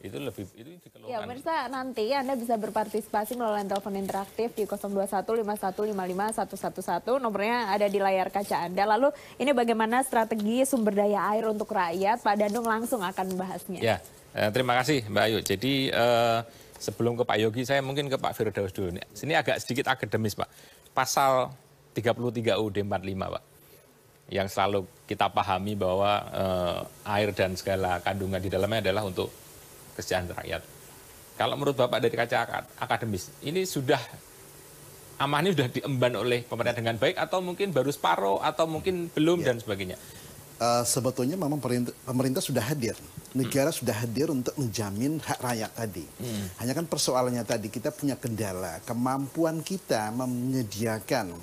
Itu lebih itu Ya, dikeluhkan. pemirsa, nanti Anda bisa berpartisipasi melalui telepon interaktif di 02151551111. Nomornya ada di layar kaca Anda. Lalu ini bagaimana strategi sumber daya air untuk rakyat? Pak Dandung langsung akan membahasnya. Ya, terima kasih Mbak Ayu. Jadi sebelum ke Pak Yogi, saya mungkin ke Pak Firdaus dulu. Sini agak sedikit akademis, Pak. Pasal 33 UUD 45, Pak. Yang selalu kita pahami bahwa air dan segala kandungan di dalamnya adalah untuk kesejahteraan rakyat. Kalau menurut Bapak dari kaca akademis, ini sudah amanah sudah diemban oleh pemerintah dengan baik atau mungkin baru separuh atau mungkin belum dan sebagainya? Sebetulnya memang pemerintah sudah hadir, negara sudah hadir untuk menjamin hak rakyat tadi. Hanya kan persoalannya tadi kita punya kendala, kemampuan kita menyediakan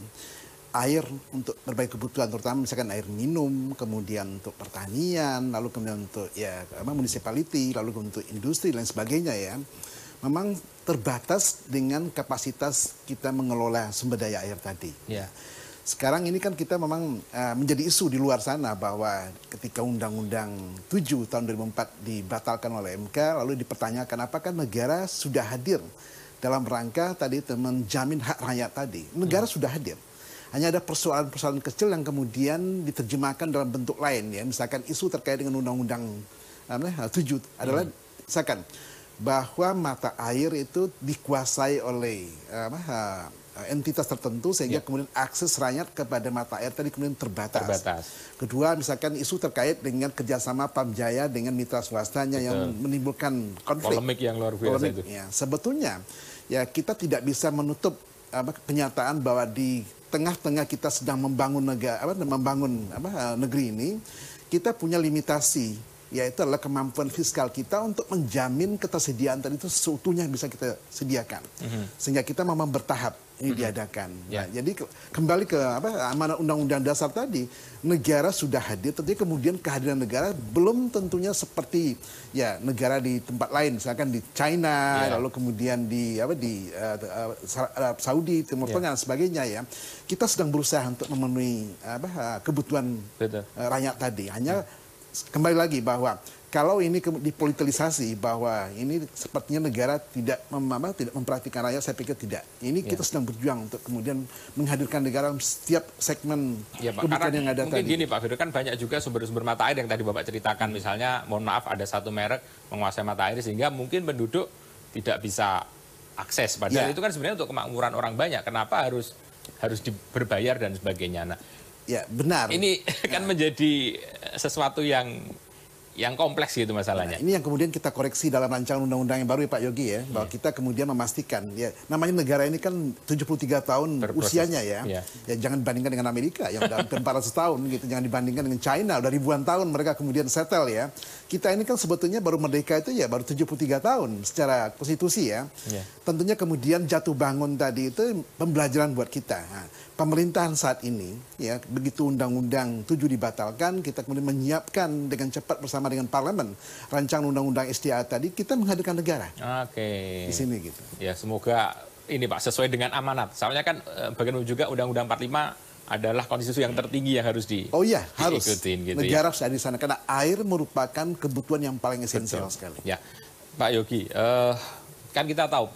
air untuk berbagai kebutuhan, terutama misalkan air minum, kemudian untuk pertanian, lalu kemudian untuk municipality, lalu untuk industri dan sebagainya ya. Memang terbatas dengan kapasitas kita mengelola sumber daya air tadi. Ya. Sekarang ini kan kita memang menjadi isu di luar sana bahwa ketika Undang-Undang 7 tahun 2004 dibatalkan oleh MK, lalu dipertanyakan apakah negara sudah hadir dalam rangka tadi menjamin hak rakyat tadi. Negara sudah hadir. Hanya ada persoalan-persoalan kecil yang kemudian diterjemahkan dalam bentuk lain ya. Misalkan isu terkait dengan Undang-Undang 7 adalah misalkan bahwa mata air itu dikuasai oleh entitas tertentu sehingga kemudian akses rakyat kepada mata air tadi kemudian terbatas. Kedua, misalkan isu terkait dengan kerjasama Pamjaya dengan mitra swastanya yang menimbulkan konflik. Polemik yang luar biasa itu. Ya, sebetulnya ya kita tidak bisa menutup kenyataan bahwa di tengah-tengah kita sedang membangun negeri ini, kita punya limitasi, yaitu adalah kemampuan fiskal kita untuk menjamin ketersediaan tadi itu seutuhnya bisa kita sediakan, sehingga kita memang bertahap ini diadakan. Nah, jadi kembali ke amanat Undang-Undang Dasar tadi, negara sudah hadir, tentunya kemudian kehadiran negara belum tentunya seperti ya negara di tempat lain, misalkan di China, lalu kemudian di Arab Saudi, Timur Tengah dan sebagainya ya. Kita sedang berusaha untuk memenuhi kebutuhan rakyat tadi. Hanya kembali lagi bahwa kalau ini dipolitisasi bahwa ini sepertinya negara tidak memperhatikan rakyat, saya pikir tidak. Ini kita sedang berjuang untuk kemudian menghadirkan negara dalam setiap segmen kebutuhan yang ada mungkin tadi. Gini Pak Firdaus, kan banyak juga sumber-sumber mata air yang tadi Bapak ceritakan. Misalnya, mohon maaf ada satu merek menguasai mata air sehingga mungkin penduduk tidak bisa akses. Padahal itu kan sebenarnya untuk kemakmuran orang banyak. Kenapa harus berbayar dan sebagainya? Nah, ya benar. Ini kan menjadi sesuatu yang kompleks gitu masalahnya. Nah, ini yang kemudian kita koreksi dalam rancangan undang-undang yang baru ya Pak Yogi ya, bahwa kita kemudian memastikan ya namanya negara ini kan 73 tahun usianya ya. Ya jangan dibandingkan dengan Amerika yang udah hampir 400 tahun gitu, jangan dibandingkan dengan China udah ribuan tahun mereka kemudian settle ya. Kita ini kan sebetulnya baru merdeka itu ya baru 73 tahun secara konstitusi ya. Tentunya kemudian jatuh bangun tadi itu pembelajaran buat kita. Nah, pemerintahan saat ini ya begitu Undang-Undang 7 dibatalkan, kita kemudian menyiapkan dengan cepat bersama dengan parlemen rancangan undang-undang SDA tadi, kita menghadirkan negara. Di sini gitu. Ya semoga ini Pak sesuai dengan amanat. Soalnya kan bagaimanapun juga Undang-Undang 45 adalah konstitusi yang tertinggi yang harus diikutin gitu negara harus ada di sana karena air merupakan kebutuhan yang paling esensial sekali. Ya, Pak Yogi, kan kita tahu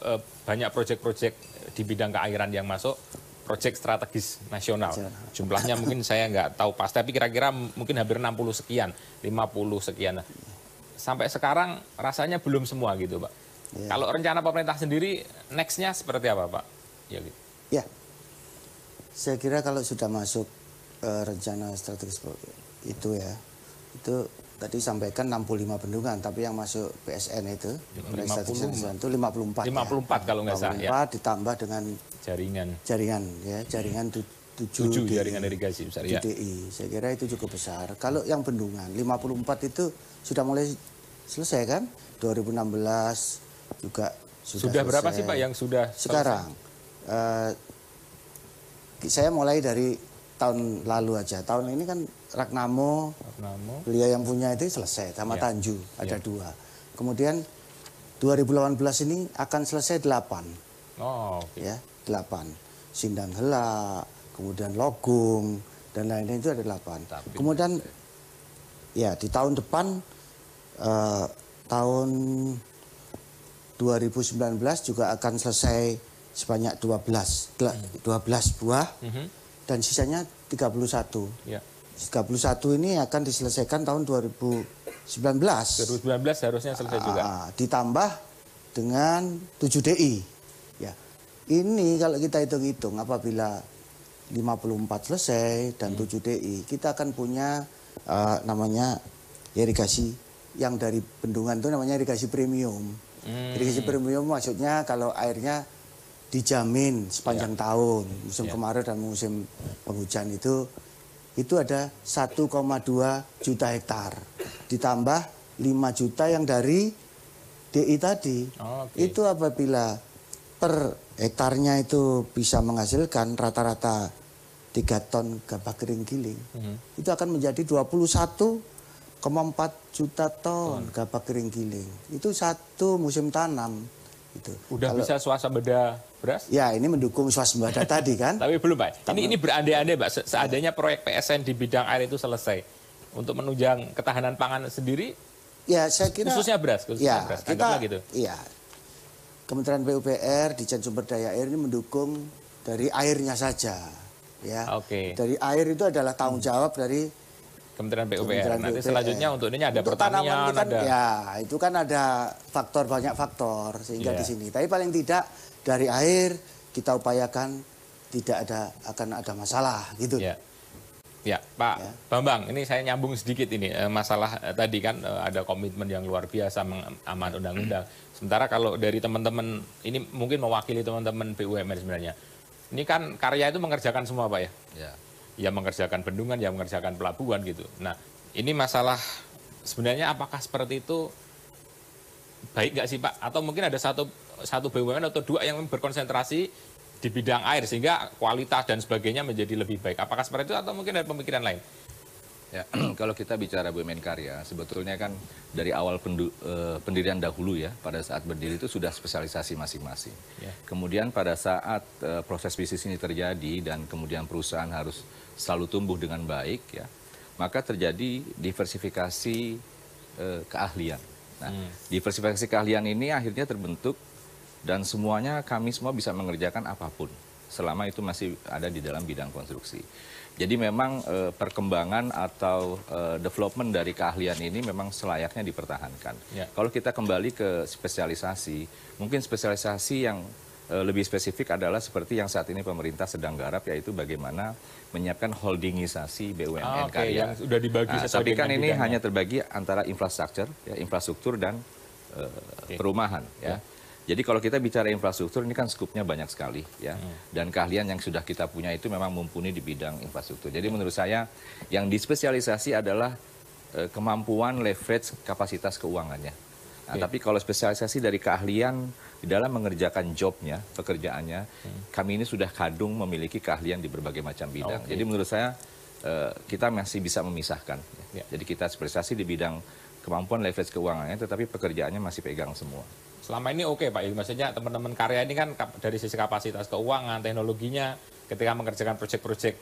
banyak proyek-proyek di bidang keairan yang masuk, proyek strategis nasional. Jumlahnya mungkin saya nggak tahu pas, tapi kira-kira mungkin hampir 60 sekian, 50 sekian. Sampai sekarang rasanya belum semua gitu, Pak. Kalau rencana pemerintah sendiri, next-nya seperti apa, Pak? Ya, saya kira kalau sudah masuk rencana strategis itu ya, itu tadi sampaikan 65 bendungan, tapi yang masuk PSN itu, itu 54. 54 ya? Kalau nggak salah ya. Ditambah dengan jaringan 7 jaringan irigasi besar ya. DI. Saya kira itu cukup besar. Kalau yang bendungan 54 itu sudah mulai selesai kan? 2016 juga sudah berapa sih Pak yang sudah sekarang? Saya mulai dari tahun lalu aja. Tahun ini kan Ragnamo. Beliau yang punya itu selesai sama Tanju ada 2. Kemudian 2018 ini akan selesai 8. Ya, 8. Sindang Hela, kemudian Logung dan lain-lain itu ada 8. Kemudian ya di tahun depan tahun 2019 juga akan selesai sebanyak 12 buah dan sisanya 31. Ya. 31 ini akan diselesaikan tahun 2019. 2019 harusnya selesai juga. Ditambah dengan 7 DI. Ya. Ini kalau kita hitung-hitung apabila 54 selesai dan 7 DI, kita akan punya namanya irigasi yang dari bendungan itu namanya irigasi premium. Irigasi premium maksudnya kalau airnya dijamin sepanjang tahun, musim kemarau dan musim penghujan itu ada 1,2 juta hektar. Ditambah 5 juta yang dari DI tadi. Itu apabila per hektarnya itu bisa menghasilkan rata-rata 3 ton gabah kering giling. Itu akan menjadi 21,4 juta ton gabah kering giling. Itu satu musim tanam. Itu. Udah bisa swasembada beras? Ya, ini mendukung swasembada tadi kan. Tapi belum, Pak. Ini berandai-andai, Pak. Seadanya proyek PSN di bidang air itu selesai. Untuk menunjang ketahanan pangan sendiri, ya saya kira khususnya beras. Kita, gitu. Iya. Kementerian PUPR, Ditjen Sumber Daya Air ini mendukung dari airnya saja. Ya. Dari air itu adalah tanggung jawab dari Kementerian PUPR. Nanti selanjutnya untuk ini ada pertanian, kan, ada. Ya, itu kan ada banyak faktor sehingga di sini. Tapi paling tidak dari air kita upayakan tidak akan ada masalah gitu. Ya, Pak Bambang, ini saya nyambung sedikit ini masalah tadi kan ada komitmen yang luar biasa mengamanat undang-undang. Sementara kalau dari teman-teman ini mungkin mewakili teman-teman BUMN sebenarnya. Ini kan karya itu mengerjakan semua, Pak ya. Ya mengerjakan bendungan, ya mengerjakan pelabuhan gitu. Nah, ini masalah sebenarnya apakah seperti itu baik nggak sih, Pak? Atau mungkin ada satu BUMN atau dua yang berkonsentrasi di bidang air sehingga kualitas dan sebagainya menjadi lebih baik. Apakah seperti itu atau mungkin ada pemikiran lain? Ya, kalau kita bicara BUMN Karya, sebetulnya kan dari awal pendirian dahulu ya, pada saat berdiri itu sudah spesialisasi masing-masing. Kemudian pada saat proses bisnis ini terjadi dan kemudian perusahaan harus selalu tumbuh dengan baik ya, maka terjadi diversifikasi keahlian. Nah, diversifikasi keahlian ini akhirnya terbentuk dan semuanya kami semua bisa mengerjakan apapun selama itu masih ada di dalam bidang konstruksi. Jadi memang perkembangan atau development dari keahlian ini memang selayaknya dipertahankan. Kalau kita kembali ke spesialisasi, mungkin spesialisasi yang lebih spesifik adalah seperti yang saat ini pemerintah sedang garap, yaitu bagaimana menyiapkan holdingisasi BUMN Karya. Yang sudah dibagi tapi kan ini hanya terbagi antara infrastruktur dan perumahan. Ya. Jadi kalau kita bicara infrastruktur ini kan skupnya banyak sekali ya, dan keahlian yang sudah kita punya itu memang mumpuni di bidang infrastruktur. Jadi menurut saya yang dispesialisasi adalah kemampuan leverage kapasitas keuangannya. Nah, tapi kalau spesialisasi dari keahlian di dalam mengerjakan jobnya, pekerjaannya, kami ini sudah kadung memiliki keahlian di berbagai macam bidang. Jadi menurut saya kita masih bisa memisahkan. Jadi kita spesialisasi di bidang kemampuan leverage keuangannya, tetapi pekerjaannya masih pegang semua. Selama ini oke, Pak. Maksudnya teman-teman karya ini kan dari sisi kapasitas keuangan, teknologinya, ketika mengerjakan proyek-proyek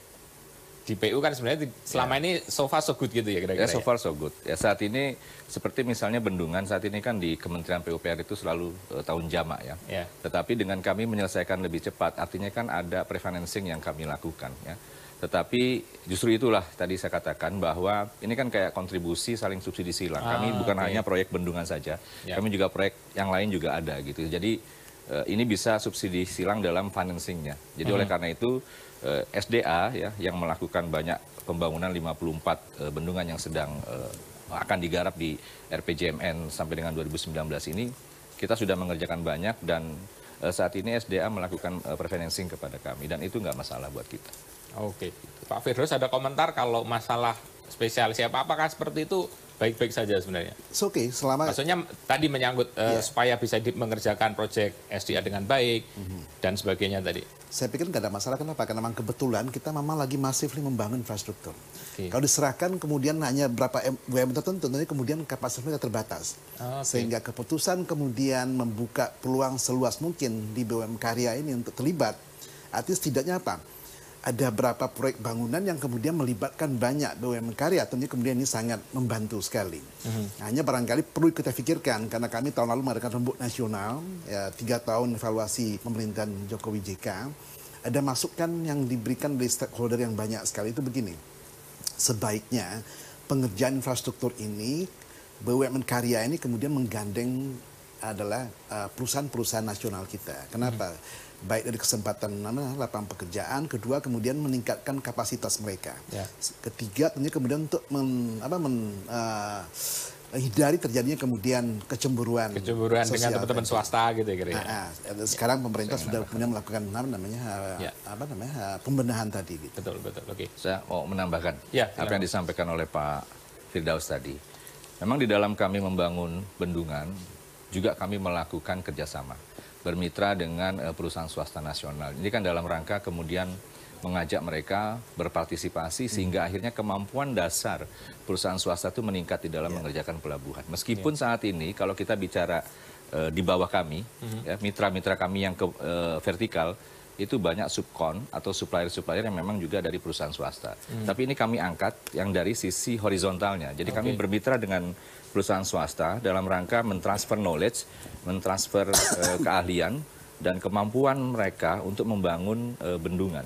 di PU kan sebenarnya selama ini so far so good gitu ya kira-kira. So far so good. Ya saat ini seperti misalnya bendungan saat ini kan di Kementerian PUPR itu selalu tahun jamak ya. Tetapi dengan kami menyelesaikan lebih cepat, artinya kan ada pre-financing yang kami lakukan ya. Tetapi justru itulah tadi saya katakan bahwa ini kan kayak kontribusi saling subsidi silang. Kami bukan hanya proyek bendungan saja, kami juga proyek yang lain juga ada gitu. Jadi ini bisa subsidi silang dalam financingnya. Jadi oleh karena itu SDA ya yang melakukan banyak pembangunan 54 bendungan yang sedang akan digarap di RPJMN sampai dengan 2019 ini, kita sudah mengerjakan banyak dan saat ini SDA melakukan pre-financing kepada kami dan itu nggak masalah buat kita. Oke, Pak Firdaus ada komentar kalau masalah spesialisasi apakah seperti itu baik-baik saja sebenarnya? Oke, selama maksudnya tadi menyangkut supaya bisa mengerjakan proyek SDA dengan baik dan sebagainya tadi. Saya pikir nggak ada masalah, kenapa? Karena memang kebetulan kita memang lagi masif membangun infrastruktur. Kalau diserahkan kemudian hanya berapa BUMN tertentu, nanti kemudian kapasitasnya terbatas. Sehingga keputusan kemudian membuka peluang seluas mungkin di BUMN Karya ini untuk terlibat. Artinya setidaknya apa? ada berapa proyek bangunan yang kemudian melibatkan banyak BUMN karya, tentunya kemudian ini sangat membantu sekali. Hanya barangkali perlu kita pikirkan, karena kami tahun lalu mengadakan rembuk nasional, ya, 3 tahun evaluasi pemerintahan Jokowi JK, ada masukan yang diberikan dari stakeholder yang banyak sekali, itu begini, sebaiknya pengerjaan infrastruktur ini, BUMN karya ini kemudian menggandeng adalah perusahaan-perusahaan nasional kita. Kenapa? Baik dari kesempatan lapangan pekerjaan, kedua kemudian meningkatkan kapasitas mereka. Ya. Ketiga tentunya kemudian untuk hindari terjadinya kemudian kecemburuan dengan teman-teman swasta gitu ya kira-kira. Sekarang pemerintah sudah punya melakukan pembenahan tadi. Gitu. Betul. Oke. Saya mau menambahkan apa yang disampaikan oleh Pak Firdaus tadi. Memang di dalam kami membangun bendungan juga kami melakukan kerjasama, bermitra dengan perusahaan swasta nasional. Ini kan dalam rangka kemudian mengajak mereka berpartisipasi sehingga akhirnya kemampuan dasar perusahaan swasta itu meningkat di dalam mengerjakan pelabuhan. Meskipun saat ini kalau kita bicara di bawah kami, ya, mitra-mitra kami yang vertikal, itu banyak subkon atau supplier-supplier yang memang juga dari perusahaan swasta. Tapi ini kami angkat yang dari sisi horizontalnya. Jadi kami bermitra dengan perusahaan swasta dalam rangka mentransfer knowledge, mentransfer keahlian dan kemampuan mereka untuk membangun bendungan.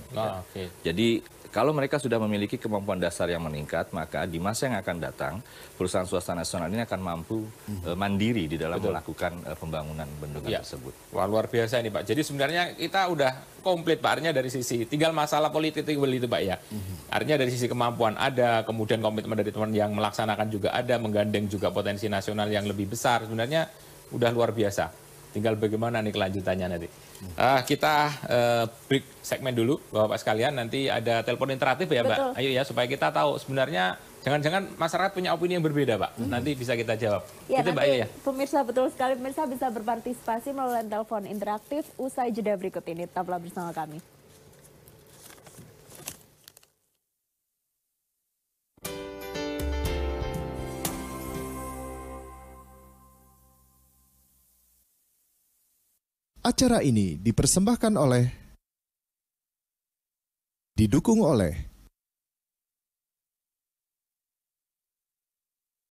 Jadi kalau mereka sudah memiliki kemampuan dasar yang meningkat, maka di masa yang akan datang perusahaan swasta nasional ini akan mampu mandiri di dalam melakukan pembangunan bendungan tersebut. Wah, luar biasa ini Pak. Jadi sebenarnya kita udah komplit Pak, artinya dari sisi tinggal masalah politik itu Pak ya. Artinya dari sisi kemampuan ada, kemudian komitmen dari teman yang melaksanakan juga ada, menggandeng juga potensi nasional yang lebih besar. Sebenarnya udah luar biasa. Tinggal bagaimana nih kelanjutannya nanti. Kita break segmen dulu Bapak sekalian, nanti ada telepon interaktif ya Mbak. Ayo ya supaya kita tahu sebenarnya jangan-jangan masyarakat punya opini yang berbeda Pak. Nanti bisa kita jawab. Ya, Itu Mbak nanti, ya. Pemirsa betul sekali, pemirsa bisa berpartisipasi melalui telepon interaktif usai jeda berikut ini. Tetaplah bersama kami. Acara ini didukung oleh